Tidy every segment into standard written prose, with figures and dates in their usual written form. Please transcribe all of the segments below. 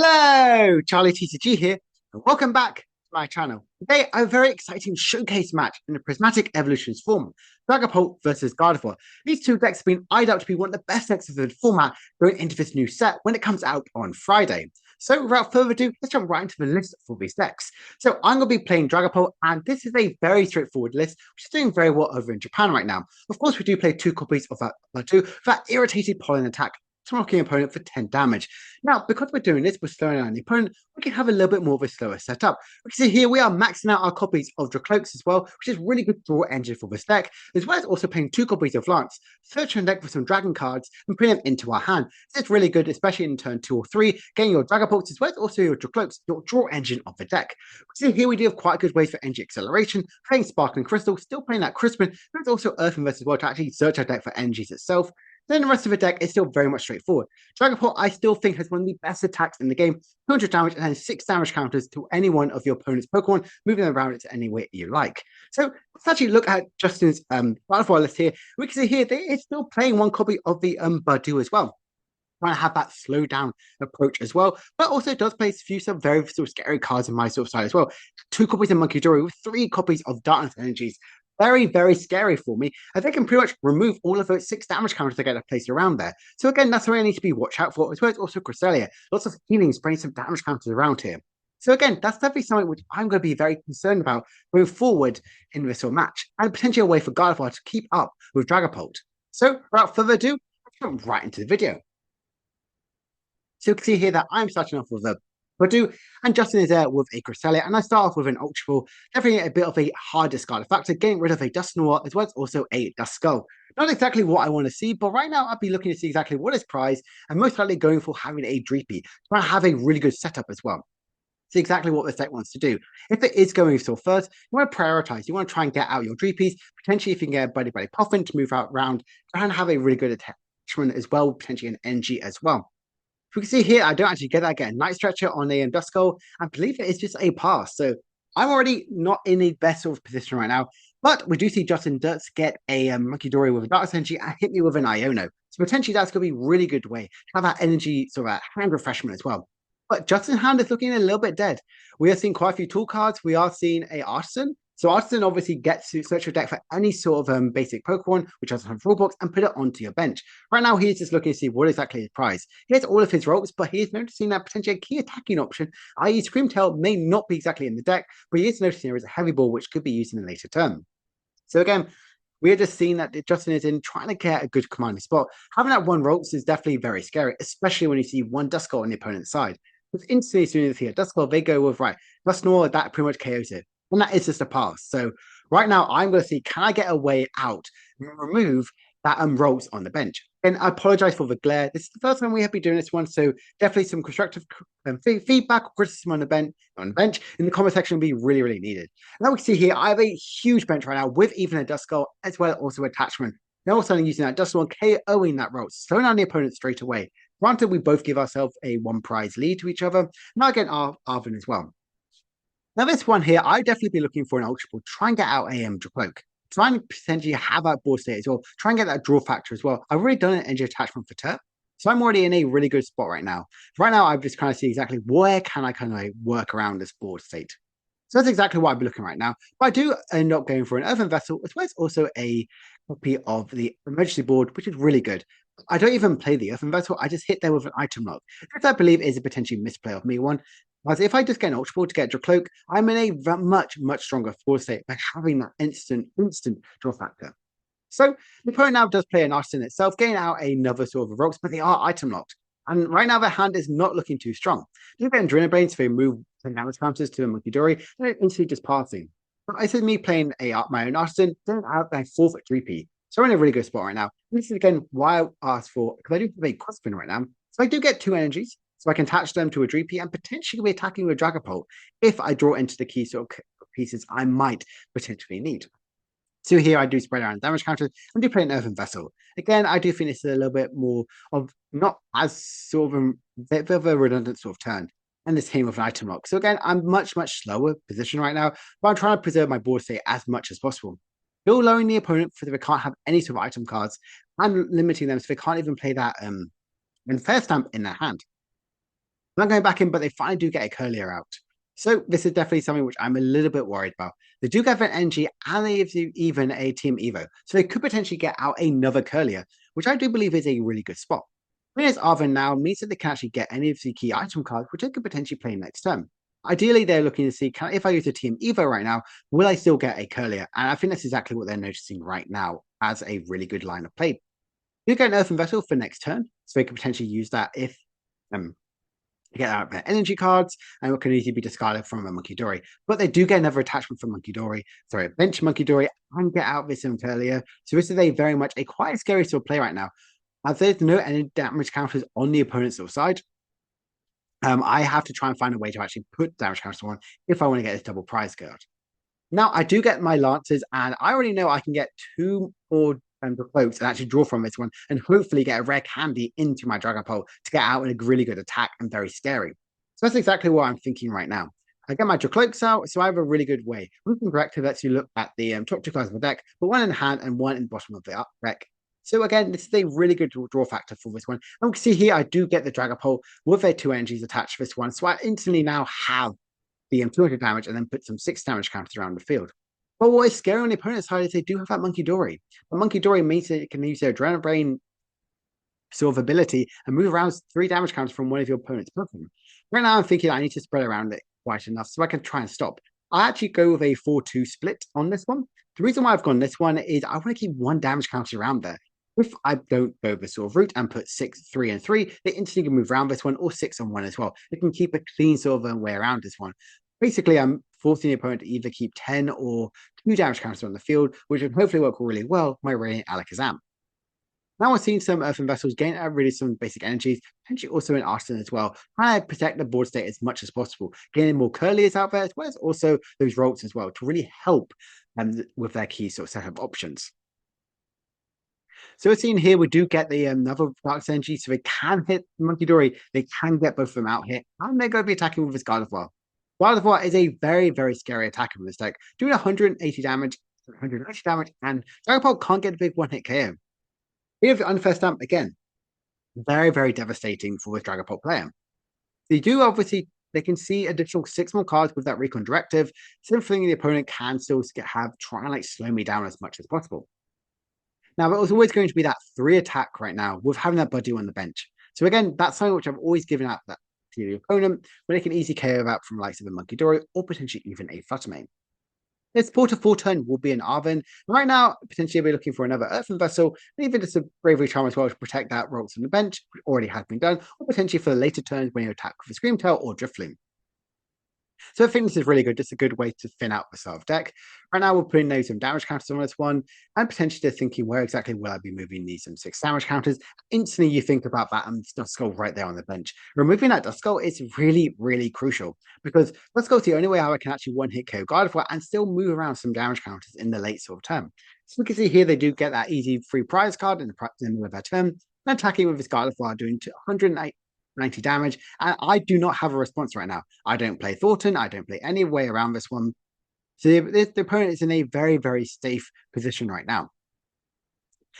Hello, Charlie TCG here, and welcome back to my channel. Today, I have a very exciting showcase match in the Prismatic Evolutions form, Dragapult versus Gardevoir. These two decks have been eyed out to be one of the best decks of the format going into this new set when it comes out on Friday. So without further ado, let's jump right into the list for these decks. So I'm going to be playing Dragapult, and this is a very straightforward list, which is doing very well over in Japan right now. Of course, we do play two copies of that irritated pollen attack, knocking opponent for 10 damage. Now, because we're doing this, we're slowing down the opponent, we can have a little bit more of a slower setup. We can see here we are maxing out our copies of Dracloaks as well, which is really good draw engine for this deck, as well as also playing two copies of Lance, searching the deck for some Dragon cards and putting them into our hand. This is really good, especially in turn 2 or 3, getting your Dragapults as well as also your Dracloaks, your draw engine of the deck. We see here we do have quite good ways for energy acceleration, playing Sparkling Crystal, still playing that Crispin, but it's also Earth Invest as well to actually search our deck for energies itself. Then the rest of the deck is still very much straightforward. Dragapult, I still think, has one of the best attacks in the game. 200 damage and then 6 damage counters to any one of your opponent's Pokemon, moving them around it to any way you like. So let's actually look at Justin's Gardevoir list here. We can see here they is still playing one copy of the Badu as well. Trying to have that slow down approach as well, but also does play a few some very sort of scary cards in my sort of side as well. 2 copies of Monkey Dory with 3 copies of Darkness Energies. Very, very scary for me. And they can pretty much remove all of those 6 damage counters that get placed around there. So again, that's something I need to be watched out for, as well as also Cresselia. Lots of healing, spraying some damage counters around here. So again, that's definitely something which I'm going to be very concerned about going forward in this sort of match, and potentially a way for Gardevoir to keep up with Dragapult. So without further ado, let's jump right into the video. So you can see here that I'm starting off with a Badu, and Justin is there with a Cresselia, and I start off with an Ultra Ball, definitely a bit of a hard discard factor, getting rid of a Dusknoir as well as also a Duskull. Not exactly what I want to see, but right now I'd be looking to see exactly what is prized, and most likely going for having a Dreepy, trying to have a really good setup as well. See exactly what this deck wants to do. If it is going so first, you want to prioritize. You want to try and get out your Dreepies, potentially if you can get a Buddy Buddy Puffin to move out around, try and have a really good attachment as well, potentially an NG as well. We can see here, I don't actually get that again. Night Stretcher on a Duskull. I believe it is just a pass. So I'm already not in the best sort of position right now. But we do see Justin Dirts get a Monkey Dory with a Dark Energy and hit me with an Iono. So potentially that's going to be a really good way to have that energy sort of hand refreshment as well. But Justin's hand is looking a little bit dead. We are seeing quite a few tool cards. We are seeing a Artisan. So Artisan obviously gets to search your deck for any sort of basic Pokemon, which has a rule box, and put it onto your bench. Right now, he's just looking to see what exactly his prize. He has all of his ropes, but he is noticing that potentially a key attacking option, i.e. Screamtail, may not be exactly in the deck, but he is noticing there is a heavy ball which could be used in a later turn. So again, we are just seeing that Justin is in trying to get a good commanding spot. Having that one ropes is definitely very scary, especially when you see one Duskull on the opponent's side. Because instantly, as soon as they see a Duskull, they go with, right, Dusknoir, that pretty much KOs it. And that is just a pass. So right now, I'm going to see, can I get a way out and remove that ropes on the bench? And I apologize for the glare. This is the first time we have been doing this one, so definitely some constructive feedback or criticism on the bench in the comment section will be really, really needed. And now we can see here, I have a huge bench right now with even a Duskull as well as also attachment. Now also using that Duskull KOing that ropes, slowing down the opponent straight away. Granted, we both give ourselves a 1 prize lead to each other. Now again, Arvin as well. Now, this one here, I'd definitely be looking for an Ultra Ball. Try and get out a Dracloak. Try and potentially have that board state as well. Try and get that draw factor as well. I've already done an energy attachment for Turp. So I'm already in a really good spot right now. Right now, I'm just kind of see exactly where can I kind of work around this board state. So that's exactly what I'd be looking right now. But I do end up going for an Earthen Vessel, as well as also a copy of the emergency board, which is really good. I don't even play the Earthen Vessel. I just hit there with an item lock, which I believe is a potentially misplay of me one. Because if I just get an Ultra Ball to get Dracloak, I'm in a much, much stronger force state by having that instant draw factor. So the opponent now does play an Artisan itself, getting out another sort of ropes, but they are item locked. And right now their hand is not looking too strong. They're getting Drain so they move 10 damage counters to a Monkey Dory, they're instantly just passing. But I said me playing my own Artisan, then out my 4-foot 3P. So we're in a really good spot right now. This is again why I asked for, because I do have a Crispin right now. So I do get 2 energies. So I can attach them to a Dreepy and potentially be attacking with a Dragapult if I draw into the key sort of pieces I might potentially need. So here I do spread around damage counters and do play an Earthen Vessel. Again, I do think this is a little bit more of not as sort of a bit of a redundant sort of turn. And this came with an item lock. So again, I'm much slower position right now, but I'm trying to preserve my board state as much as possible. Still lowering the opponent so they can't have any sort of item cards and limiting them so they can't even play that Fair Stamp in their hand. Not going back in, but they finally do get a Curlier out. So this is definitely something which I'm a little bit worried about. They do get an energy and they have even a Team Evo. So they could potentially get out another Curlier, which I do believe is a really good spot. Players Arven now means that they can actually get any of the key item cards, which they could potentially play next turn. Ideally, they're looking to see, if I use a Team Evo right now, will I still get a Curlier? And I think that's exactly what they're noticing right now as a really good line of play. You get an Earthen Vessel for next turn, so they could potentially use that if get out their energy cards, and what can easily be discarded from a Monkey Dory. But they do get another attachment from Monkey Dory, sorry, bench Monkey Dory, and get out this earlier. So this is a very much a quite scary sort of play right now. As there's no any damage counters on the opponent's sort of side, I have to try and find a way to actually put damage counters on if I want to get this double prize card. Now, I do get my Lancers, and I already know I can get two more cloaks and actually draw from this one, and hopefully get a rare candy into my Dragapult to get out in a really good attack and very scary. So that's exactly what I'm thinking right now. I get my cloaks out, so I have a really good way. Roofing Corrective lets you look at the top two cards of the deck, but one in hand and one in the bottom of the deck. So again, this is a really good draw factor for this one. And we can see here, I do get the Dragapult with their two energies attached to this one, so I instantly now have the 200 damage and then put some 6 damage counters around the field. But what is scary on the opponent's side is they do have that Monkey Dory. But Monkey Dory means that it can use their Adrenaline Brain sort of ability and move around 3 damage counters from one of your opponent's Pokemon. Right now, I'm thinking I need to spread around it quite enough so I can try and stop. I actually go with a 4-2 split on this one. The reason why I've gone this one is I want to keep 1 damage counter around there. If I don't go the sort of route and put 6, 3, and 3, they instantly can move around this one, or 6 on 1 as well. They can keep a clean sort of way around this one. Basically, I'm forcing the opponent to either keep 10 or 2 damage counters on the field, which would hopefully work really well with my Radiant Alakazam. Now we're seeing some Earthen Vessels gain really some basic energies, potentially also in Arsenal as well, trying to protect the board state as much as possible, getting more Curliers out there, as well as also those Rolts as well, to really help with their key sort of setup options. So we're seeing here, we do get the another Dark Energy, so they can hit Monkey Dory, they can get both of them out here, and they're going to be attacking with this Gardevoir. Gardevoir is a very, very scary attacker in this deck, doing 180 damage, 190 damage, and Dragapult can't get a big one-hit KO. Here, the Unfair Stamp, again, very, very devastating for this Dragapult player. They do obviously, they can see additional 6 more cards with that Recon Directive, something the opponent can still try and slow me down as much as possible. Now, there was always going to be that 3 attack right now with having that Buddy on the bench. So again, that's something which I've always given out that to the opponent, when they can easily KO out from likes of a Monkey Dory or potentially even a Fluttermane. This 4-4 turn will be an Arven. Right now, potentially we're looking for another Earthen Vessel, and even just a Bravery Charm as well to protect that Rolls from the bench, which already has been done, or potentially for the later turns when you attack with a Screamtail or Drifloon. So I think this is really good. Just a good way to thin out the sort of deck. Right now, we're putting those some damage counters on this one, and potentially just thinking where exactly will I be moving these some 6 damage counters. Instantly, you think about that and Dust Skull right there on the bench. Removing that Dust Skull is really, really crucial because Dust Skull is the only way how I can actually one-hit KO Gardevoir and still move around some damage counters in the late sort of term. So we can see here they do get that easy free prize card in the middle of their turn, and attacking with this Gardevoir doing 190 damage, and I do not have a response right now. I don't play Thornton, I don't play any way around this one. So the opponent is in a very, very safe position right now.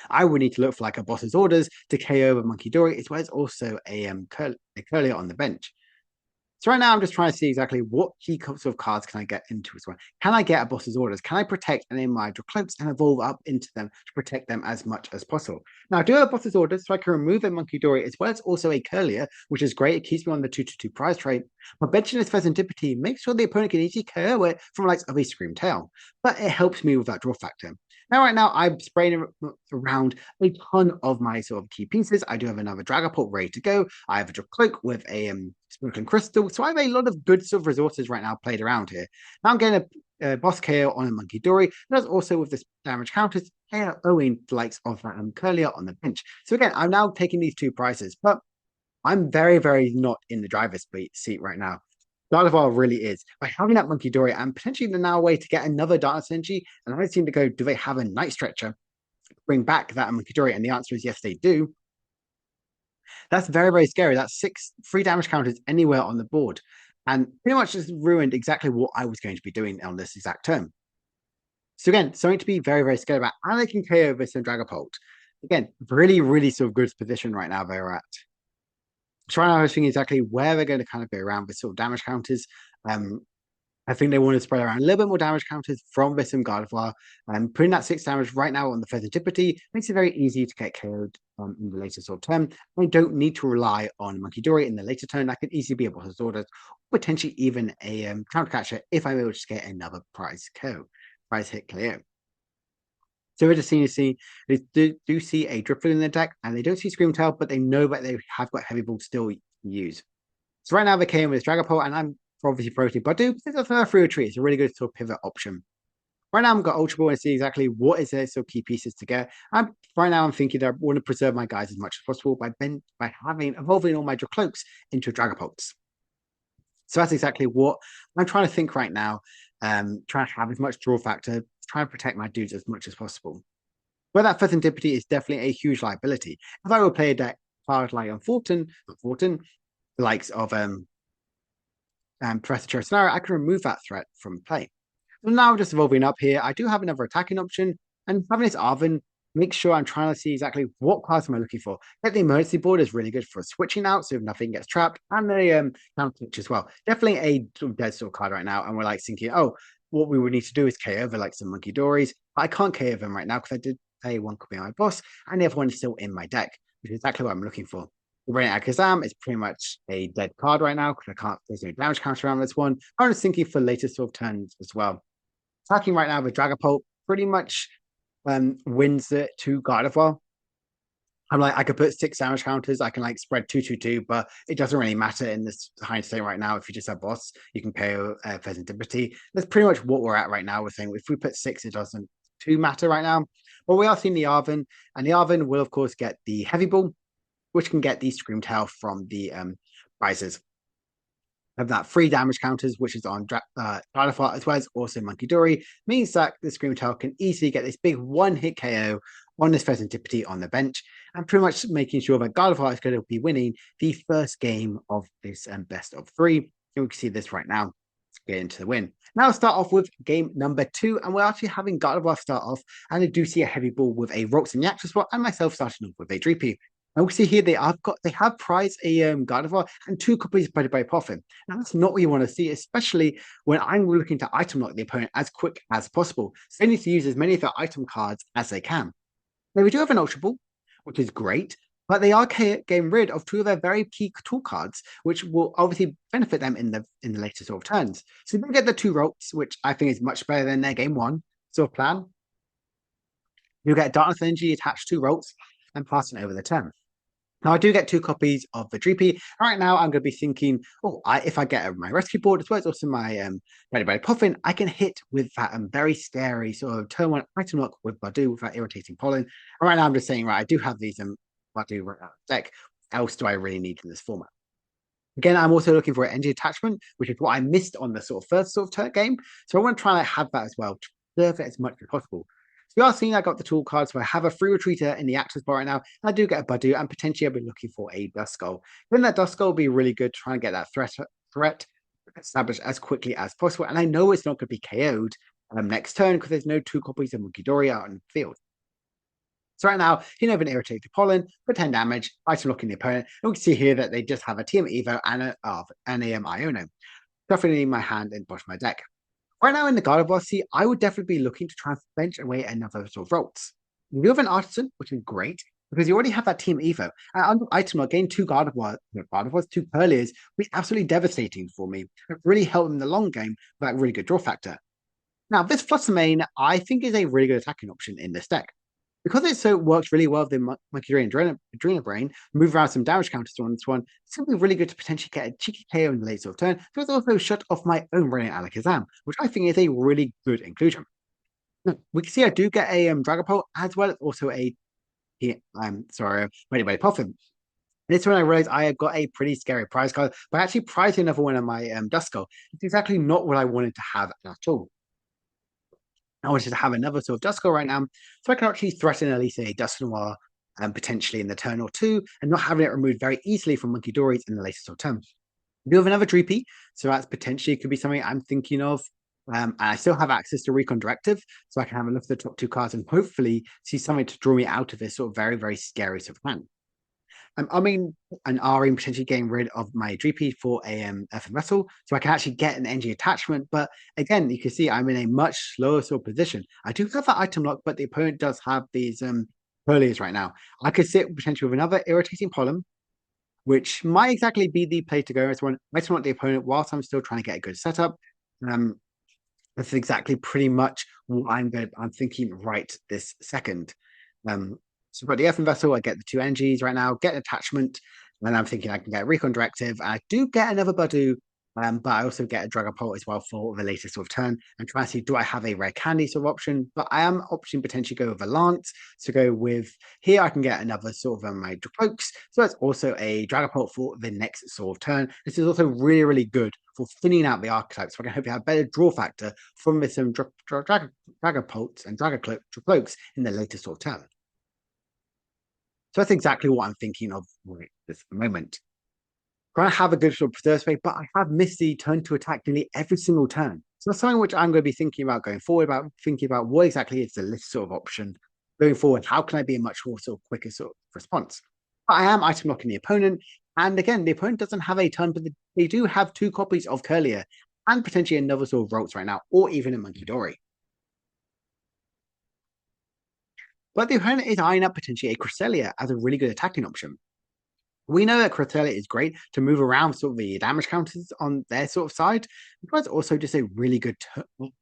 I would need to look for like a boss's orders to KO over Monkey Dory, as well as also a Curlier on the bench. So right now, I'm just trying to see exactly what key sort of cards can I get into as well. Can I get a boss's orders? Can I protect any of my cloaks and evolve up into them to protect them as much as possible? Now, I do have a boss's orders, so I can remove a Monkey Dory as well as also a Curlier, which is great. It keeps me on the 2-2 prize trait. But benching this Pheasantipity makes sure the opponent can easily KO it from likes of a Screamtail. But it helps me with that draw factor. Now, right now, I'm spraying around a ton of my sort of key pieces. I do have another Dragapult ready to go. I have a Cloak with a Sprinkling Crystal. So I have a lot of good sort of resources right now played around here. Now I'm getting a boss KO on a Monkey Dory. That's also with this damage counters, owing the likes of that Curlier on the bench. So again, I'm now taking these 2 prizes, but I'm very, very not in the driver's seat right now. Gardevoir really is. By having that Monkey Dory and potentially the now way to get another Darkness Energy, and I seem to go, do they have a Night Stretcher? Bring back that Monkey Dory, and the answer is yes, they do. That's very, very scary. That's 6 free damage counters anywhere on the board. And pretty much just ruined exactly what I was going to be doing on this exact turn. So again, something to be very, very scared about. And they can KO this and Dragapult. Again, really, really sort of good position right now they're at. So right now I was thinking exactly where they're going to kind of go around with sort of damage counters. Um, I think they want to spread around a little bit more damage counters from this and Gardevoir. Putting that 6 damage right now on the Pheasantipity makes it very easy to get KO'd in the later sort of turn. I don't need to rely on Monkey Dory in the later turn. I could easily be able to sort it, potentially even a counter catcher if I'm able to get another prize hit KO. So we're just seeing, they do see a Drifloon in their deck, and they don't see Screamtail, but they know that they have got Heavy Ball to still use. So right now they came with Dragapult, and I'm obviously protein, but I do think that's a free retreat. It's a really good sort of pivot option. Right now I've got Ultra Ball and see exactly what is their sort of key pieces to get. Right now I'm thinking that I want to preserve my guys as much as possible by evolving all my Cloaks into Dragapults. So that's exactly what I'm trying to think right now. Trying to have as much draw factor, trying to protect my dudes as much as possible. But that Pheasantipity is definitely a huge liability. If I would play a deck hard like on Fortin, the likes of Professor Cherry, I can remove that threat from play. So now just evolving up here, I do have another attacking option, and having this Arven makes sure I'm trying to see exactly what cards am I looking for. Get the emergency board is really good for switching out, so if nothing gets trapped, and the counter switch as well. Definitely a sort of dead sort card right now, and we're like thinking, oh, what we would need to do is KO over like some Monkey Dories. I can't KO them right now because I did play one copy on my boss, and the other one is still in my deck, which is exactly what I'm looking for. Brilliant Alakazam is pretty much a dead card right now because there's no damage counter around this one. I was thinking for later sort of turns as well. Attacking right now with Dragapult pretty much wins it to Gardevoir. I'm like, I could put 6 damage counters, I can like spread 2-2-2, but it doesn't really matter in this high state right now. If you just have boss, you can KO Pheasantipity. That's pretty much what we're at right now. We're saying if we put 6, it doesn't too matter right now. But we are seeing the Arven, and the Arven will of course get the Heavy Ball, which can get the Screamtail from the prizes. Have that 3 damage counters, which is on Gardevoir as well as also Monkey Dory, means that the Screamtail can easily get this big one-hit KO on this Pheasantipity on the bench, and pretty much making sure that Gardevoir is going to be winning the first game of this best of 3. And we can see this right now. Let's get into the win. Now I'll start off with game number 2, and we're actually having Gardevoir start off, and I do see a Heavy Ball with a Rocks and Yak spot, and myself starting off with a Dreepy. And we see here they have prized a Gardevoir and 2 copies by Poffin. Now that's not what you want to see, especially when I'm looking to item lock the opponent as quick as possible. So they need to use as many of their item cards as they can. Now we do have an Ultra Ball, which is great, but they are getting rid of 2 of their very key tool cards, which will obviously benefit them in the later sort of turns. So they get the 2 Rocks, which I think is much better than their game 1 sort of plan. You'll get Darkness Energy attached to Rocks and pass it over the turn. Now, I do get 2 copies of the Dreepy. Right now, I'm going to be thinking, if I get my rescue board as well as also my Ready Puffin, I can hit with that very scary sort of turn 1 item lock with Badu with that irritating pollen. And right now, I'm just saying, right, I do have these Badu deck. What else do I really need in this format? Again, I'm also looking for an energy attachment, which is what I missed on the sort of first sort of game. So I want to try and have that as well, to preserve it as much as possible. So you are seeing I got the tool cards, so I have a free retreater in the access bar right now. I do get a Badu, and potentially I'll be looking for a Duskull. Then that Duskull will be really good trying to get that threat established as quickly as possible. And I know it's not going to be KO'd next turn because there's no 2 copies of Monkey Dory out in the field. So right now, you have an irritated pollen for 10 damage, item locking the opponent. And we can see here that they just have a TM Evo and an Iono. Definitely in my hand and bottom of my deck. Right now in the Gardevoir, I would definitely be looking to try and bench away another sort of Rocks. You have an Artisan, which is great, because you already have that Team Evo. And under item lock, getting 2 Gardevoirs, 2 Purliers, would be absolutely devastating for me. It really helped in the long game with that really good draw factor. Now, this Flustermane, I think, is a really good attacking option in this deck. Because it works really well with the Monkey Dory and Adrenal Brain, move around some damage counters on this one, it's going to be really good to potentially get a cheeky KO in the late sort of turn. So it's also shut off my own Brilliant Alakazam, which I think is a really good inclusion. Now, we can see I do get a Dragapult as well as also a Ready Puffin. This one I realized I have got a pretty scary prize card, but I actually prized another one of my Duskull. It's exactly not what I wanted to have at all. I wanted to have another sort of Duskull right now, so I can actually threaten at least a Dusknoir potentially in the turn or 2, and not having it removed very easily from Monkey Dories in the latest sort of turn. We do have another Dreepy, so that's potentially could be something I'm thinking of. And I still have access to Recon Directive, so I can have a look at the top 2 cards and hopefully see something to draw me out of this sort of very, very scary sort of plan. I mean, an RE potentially getting rid of my GP for a Earthen Vessel, so I can actually get an energy attachment. But again, you can see I'm in a much slower sort of position. I do have that item lock, but the opponent does have these Hurliers right now. I could sit potentially with another irritating Pollen, which might exactly be the play to go. I just want the opponent whilst I'm still trying to get a good setup. Um, that's exactly pretty much what I'm thinking right this second. Um, so I've got the Earthen Vessel, I get the two energies right now, get an attachment, and I'm thinking I can get a Recon Directive. I do get another Badu, but I also get a Dragapult as well for the later sort of turn. I'm trying to see, do I have a rare candy sort of option? But I am option potentially go with a Lance. So go with here, I can get another sort of my Cloaks. So that's also a Dragapult for the next sort of turn. This is also really, really good for thinning out the archetypes. So I can hope you have better draw factor from this Dragapults and Dragacloaks in the later sort of turn. So that's exactly what I'm thinking of right this moment. Trying to have a good sort of preserve space, but I have missed the turn to attack nearly every single turn. So that's something which I'm going to be thinking about going forward, about thinking about what exactly is the list sort of option going forward. How can I be a much more sort of quicker sort of response? But I am item locking the opponent. And again, the opponent doesn't have a ton, but they do have 2 copies of Curlier and potentially another sort of Rolts right now, or even a Monkey Dory. But the opponent is eyeing up potentially a Cresselia as a really good attacking option. We know that Cresselia is great to move around sort of the damage counters on their sort of side, but it's also just a really good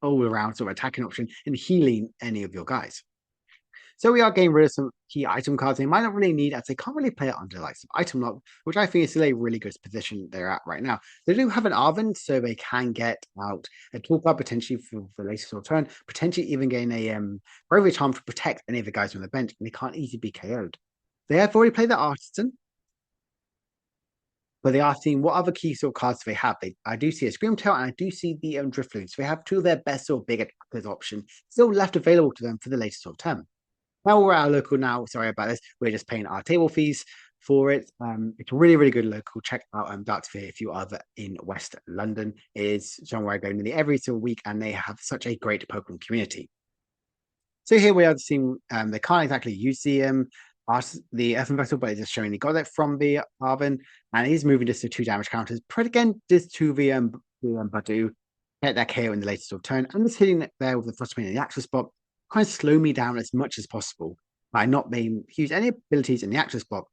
all-around sort of attacking option in healing any of your guys. So we are getting rid of some key item cards they might not really need, as they can't really play it under like some item lock, which I think is still a really good position they're at right now. They do have an Arven, so they can get out a tool card potentially for the later sort of turn, potentially even getting a Bravery Charm to protect any of the guys on the bench, and they can't easily be KO'd. They have already played the Artisan, but they are seeing what other key sort of cards they have. I do see a Screamtail and I do see the Drifloon. So they have 2 of their best sort of big attackers option still left available to them for the latest sort of term. Now we're at our local now. Sorry about this. We're just paying our table fees for it. It's a really, really good local. Check out Darksphere if you are in West London. It is somewhere I go nearly every single week, and they have such a great Pokemon community. So here we are seeing they can't exactly use the Earthen Vessel, but it's just showing he got it from the Arven, and he's moving this to 2 damage counters. But again, this to the Badu, get that KO in the latest sort of turn, and just hitting it there with the Frostman in the actual spot, kind of slow me down as much as possible by not being use any abilities in the actual spot.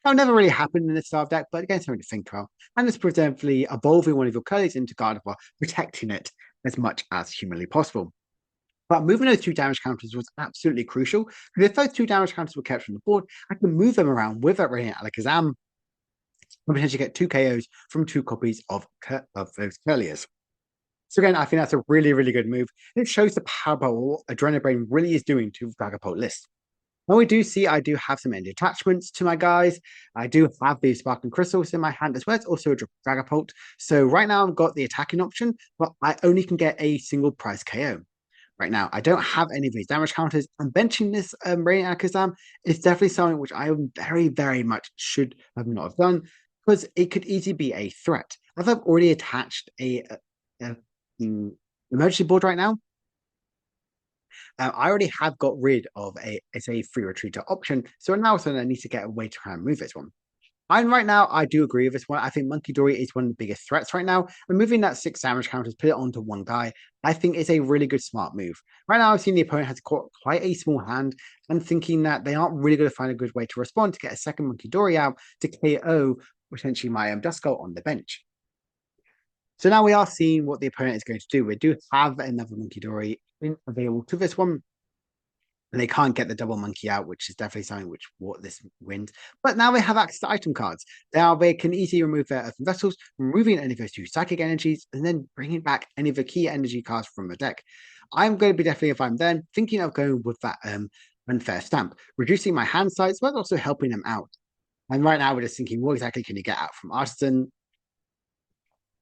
That never really happened in this style of deck, but again, something to think about. And it's presumably evolving one of your Curlies into Gardevoir, protecting it as much as humanly possible. But moving those 2 damage counters was absolutely crucial, because if those 2 damage counters were kept from the board, I can move them around with that Radiant Alakazam and potentially get 2 KOs from 2 copies of those Curliers. So again, I think that's a really, really good move. And it shows the power of what Adrenabrain really is doing to Dragapult list. Now we do see I do have some end attachments to my guys. I do have the Sparkling Crystals in my hand as well. It's also a Dragapult. So right now I've got the attacking option, but I only can get a single price KO. Right now, I don't have any of these damage counters, and benching this Radiant Alakazam is definitely something which I very, very much should have not have done, because it could easily be a threat. As I've already attached a emergency board right now, I already have got rid of it's a free retreater option, so now I need to get a way to try and move this one. And right now, I do agree with this one. I think Monkey Dory is one of the biggest threats right now. Removing that 6 damage counters, put it onto one guy, I think is a really good smart move. Right now, I've seen the opponent has quite a small hand, and thinking that they aren't really going to find a good way to respond to get a second Monkey Dory out to KO potentially my Duskull on the bench. So now we are seeing what the opponent is going to do. We do have another Monkey Dory available to this one. And they can't get the double monkey out, which is definitely something which this wins. But now they have access to item cards. Now they can easily remove their Earthen Vessels, removing any of those 2 psychic energies, and then bringing back any of the key energy cards from the deck. I'm going to be definitely, if I'm then, thinking of going with that unfair stamp, reducing my hand size, but also helping them out. And right now we're just thinking, what exactly can you get out from Artisan?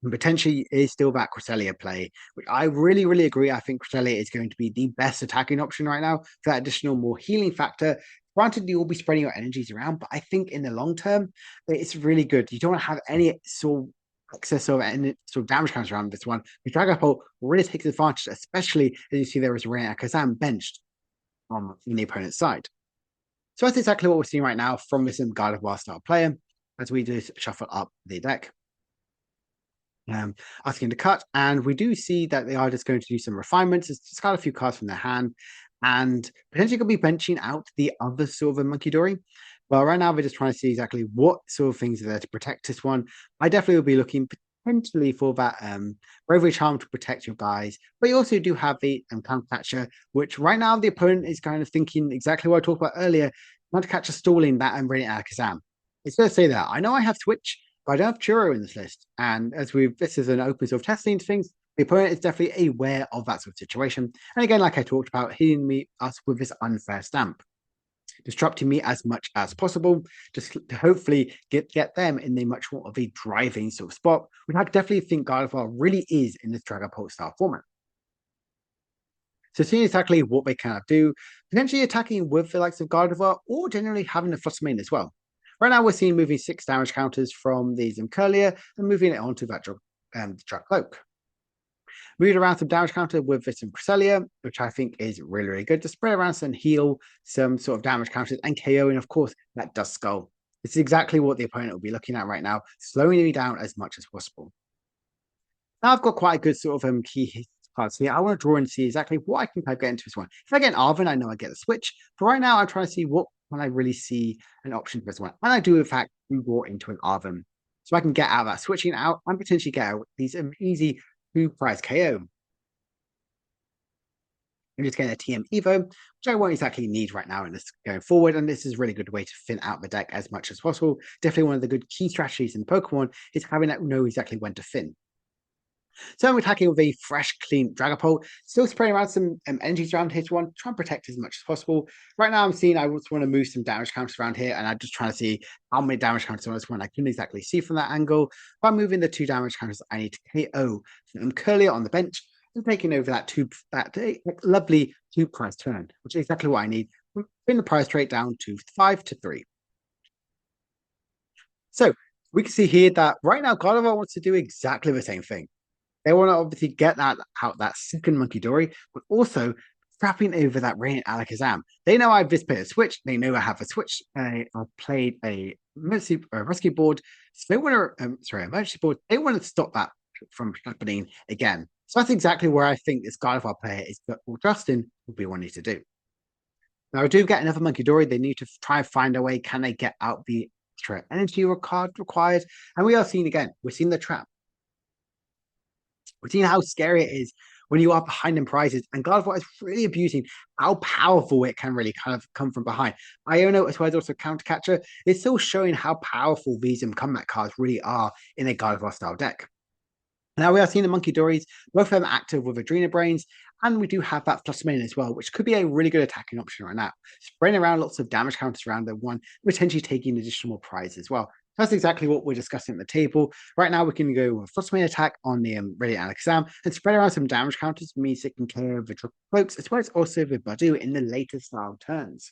And potentially is still that Cresselia play, which I really, really agree. I think Cresselia is going to be the best attacking option right now for that additional more healing factor. Granted, you will be spreading your energies around, but I think in the long term, it's really good. You don't want to have any sort of excess of any sort of damage counts around this one. The Dragapult really takes advantage, especially as you see there is Radiant Alakazam benched on the opponent's side. So that's exactly what we're seeing right now from this Gardevoir style player as we do shuffle up the deck. Asking to cut, and we do see that they are just going to do some refinements. It's just got a few cards from their hand, and potentially could be benching out the other sort of a Monkey Dory. But right now, we're just trying to see exactly what sort of things are there to protect this one. I definitely will be looking potentially for that Bravery Charm to protect your guys, but you also do have the Counter Catcher, which right now the opponent is kind of thinking exactly what I talked about earlier. Counter Catcher stalling that and bringing Alakazam. It's going to say that I know I have Switch, but I don't have Churro in this list. And as this is an open sort of testing things, the opponent is definitely aware of that sort of situation. And again, like I talked about, hitting us with this unfair stamp, disrupting me as much as possible, just to hopefully get them in a much more of a driving sort of spot, which I definitely think Gardevoir really is in this Dragapult style format. So seeing exactly what they kind of do, potentially attacking with the likes of Gardevoir, or generally having a Flutter Mane as well. Right now, we're seeing moving 6 damage counters from the Curlier and moving it onto that Dragapult. Moving around some damage counter with this Cresselia, which I think is really, really good to spread around some heal, some sort of damage counters, and KO, and of course, that Dust Skull. This is exactly what the opponent will be looking at right now, slowing me down as much as possible. Now I've got quite a good sort of key cards here. I want to draw and see exactly what I can get into this one. If I get an Arven, I know I get a switch. But right now, I'm trying to see what can I really see an option for this one. And I do, in fact, draw into an Arven. So I can get out of that switching out and potentially get out these easy 2-prize KO. I'm just getting a TM Evo, which I won't exactly need right now in this going forward. And this is a really good way to thin out the deck as much as possible. Definitely one of the good key strategies in Pokemon is having that know exactly when to thin. So I'm attacking with a fresh, clean Dragapult, still spraying around some energies around here to try and protect as much as possible. Right now I'm seeing I just want to move some damage counters around here, and I'm just trying to see how many damage counters on this one I couldn't exactly see from that angle. By moving the 2 damage counters, I need to KO Curlier on the bench and taking over that lovely 2-prize turn, which is exactly what I need. Bring the price rate down to 5-3. So we can see here that right now Gardevoir wants to do exactly the same thing. They want to obviously get that out, that second Monkey Dory, but also scrapping over that Radiant Alakazam. They know I've just played a switch. They know I have a switch. I've played a rescue board. So they want to, emergency board. They want to stop that from happening again. So that's exactly where I think this Gardevoir player is, or Justin will be wanting to do. Now, I do get another Monkey Dory. They need to try and find a way. Can they get out the extra energy card required? And we are seeing again, we're seeing the trap. We're seeing how scary it is when you are behind in prizes, and Gardevoir is really abusing how powerful it can really kind of come from behind. Iono, as well as also Counter Catcher, is still showing how powerful these comeback cards really are in a Gardevoir style deck. Now we are seeing the Monkey Dories, both of them active with Adrena Brains, and we do have that Flutter Mane as well, which could be a really good attacking option right now. Spraying around lots of damage counters around the one, potentially taking additional prize as well. That's exactly what we're discussing at the table. Right now, we can go with Flutter Mane attack on the Radiant Alakazam and spread around some damage counters, means it can clear the Cloaks, as well as also the Badu in the later style turns.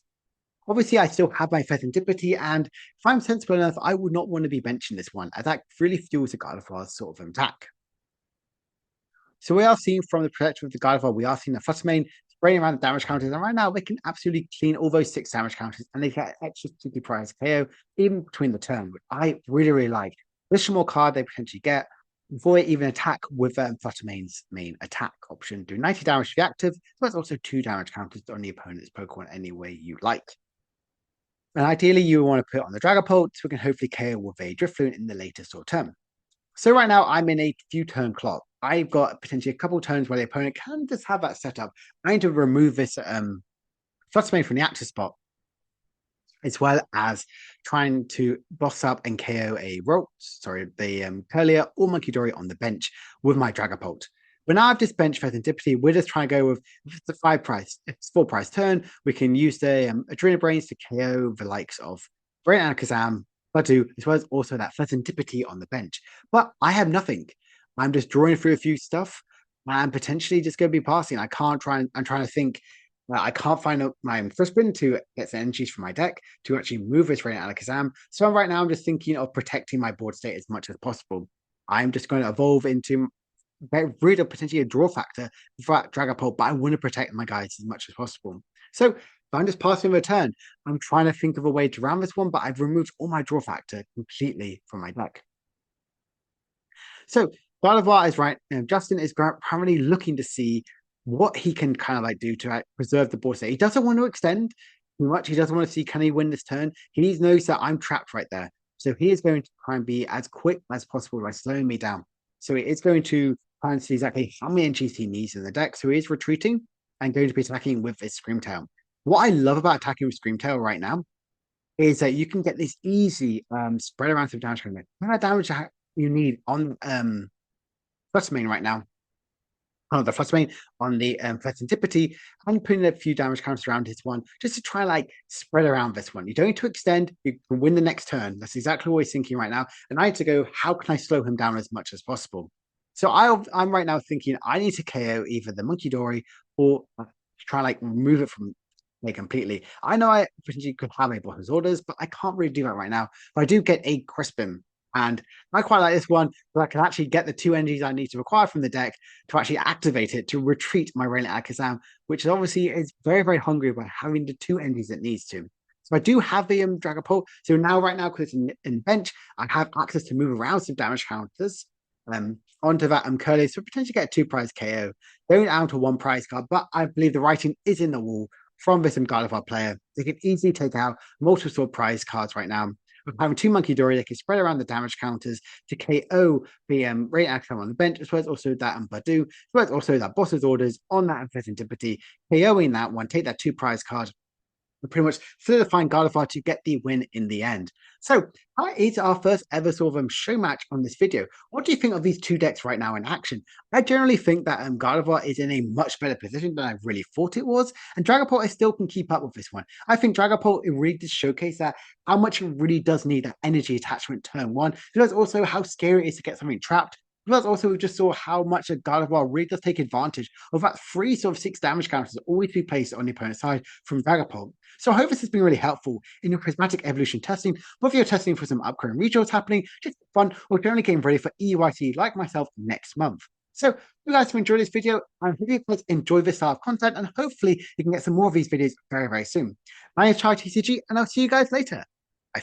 Obviously, I still have my Serendipity, and if I'm sensible enough, I would not want to be benching this one, as that really fuels the Gardevoir's sort of attack. So we are seeing from the protection of the Gardevoir, we are seeing the Flutter Mane spraying around the damage counters, and right now they can absolutely clean all those 6 damage counters, and they get extra 2 prize KO even between the turn, which I really, really like. Additional more card they potentially get before they even attack with Flutter Mane's main attack option. Do 90 damage to the active, but also 2 damage counters on the opponent's Pokemon any way you like. And ideally, you want to put it on the Dragapult, so we can hopefully KO with a Drifloon in the later sort of turn. So right now, I'm in a few turn clock. I've got potentially a couple turns where the opponent can just have that set up. I need to remove this Flutter Mane from the active spot, as well as trying to boss up and KO the Curlier or Monkey Dory on the bench with my Dragapult. But now I've just benched Serendipity, we're just trying to go with the 5-prize, it's 4-prize turn. We can use the Adrena Brains to KO the likes of Radiant Alakazam, Badu, as well as also that Serendipity on the bench. But I have nothing. I'm just drawing through a few stuff and potentially just going to be passing. I'm trying to think. I can't find my first spin to get some energies from my deck to actually move this Radiant Alakazam. So right now I'm just thinking of protecting my board state as much as possible. I'm just going to evolve into get rid of potentially a draw factor for that Dragapult, but I want to protect my guys as much as possible. So I'm just passing a turn. I'm trying to think of a way to round this one, but I've removed all my draw factor completely from my deck. So Gardevoir is right. Justin is primarily looking to see what he can kind of like do to preserve the board state. He doesn't want to extend too much. He doesn't want to see can he win this turn. He knows that I'm trapped right there. So he is going to try and be as quick as possible by slowing me down. So he is going to try and see exactly how many NGs he needs in the deck. So he is retreating and going to be attacking with his Screamtail. What I love about attacking with Screamtail right now is that you can get this easy spread around some damage. How much damage you need on Flutter Mane right now. On the Flutter Mane, on the Antipathy, and putting a few damage counters around his one just to try like spread around this one. You don't need to extend, you can win the next turn. That's exactly what he's thinking right now. And I need to go, how can I slow him down as much as possible? So I'm right now thinking I need to KO either the Monkey Dory or try like remove it from me completely. I know I potentially could have a Blossom Orders, but I can't really do that right now. But I do get a Crispin. And I quite like this one, because I can actually get the 2 energies I need to acquire from the deck to actually activate it to retreat my Rayleigh Alakazam, which obviously is very, very hungry by having the 2 energies it needs to. So I do have the Dragapult. So right now, because it's in bench, I have access to move around some damage counters onto that Curly, so potentially get a 2-prize KO. Going down to 1 prize card, but I believe the writing is in the wall from this Gardevoir player. They can easily take out multiple sort of prize cards right now. Having 2 Monkey Dory, they can spread around the damage counters to KO the Rayleigh Alakazam on the bench, as well as also that Badu, as well as also that Boss's Orders on that Antipathy, KOing that one, take that 2 prize card, pretty much solidifying Gardevoir to get the win in the end. So that is our first ever sort of show match on this video. What do you think of these 2 decks right now in action? I generally think that Gardevoir is in a much better position than I really thought it was, and Dragapult I still can keep up with this one. I think Dragapult, it really did showcase that how much it really does need that energy attachment turn 1, because also how scary it is to get something trapped. Plus, also, we just saw how much a Gardevoir really does take advantage of that 3 sort of 6 damage counters that always be placed on the opponent's side from Dragapult. So I hope this has been really helpful in your Prismatic Evolution testing, whether you're testing for some upcoming regionals happening, just fun, or generally getting ready for EUIC like myself next month. So, if you guys have enjoyed this video, I hope you guys enjoy this style of content, and hopefully you can get some more of these videos very, very soon. My name is Charlie TCG, and I'll see you guys later.